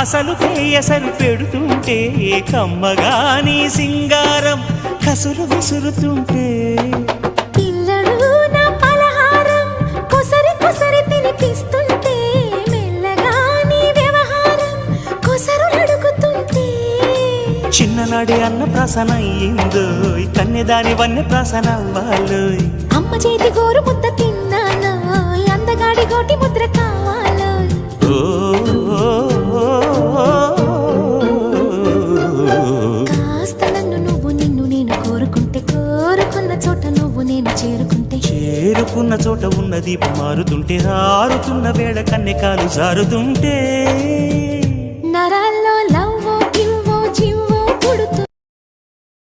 అసలు ఎసరు పెడుతుంటే కమ్మగాని సింగారం కసురు విసురుతుంటే పిల్లడు నా పలహారం కొసరి కొసరి తినిపిస్తుంటే మెల్లగా నీ వ్యవహారం కొసరు అడుగుతుంటే చిన్ననాడే అన్న ప్రాసన అయ్యిందో కన్నెదాని వన్నె ప్రాసన అవ్వాలోయ్ అమ్మ చేతి గోరు ముద్ద తిన్నాను అందగాడి గోటి ముద్ర కావాలో కాస్త నన్ను నువ్వు నిన్ను నేను కోరుకుంటే కోరుకున్న చోట నువ్వు నేను చేరుకుంటే చేరుకున్న చోట ఉన్న దీపం మారుతుంటే ఆరుతున్న వేళ కన్నె కాలు జారుతుంటే నరాల్లో లవ్వో గివ్వో జివ్వో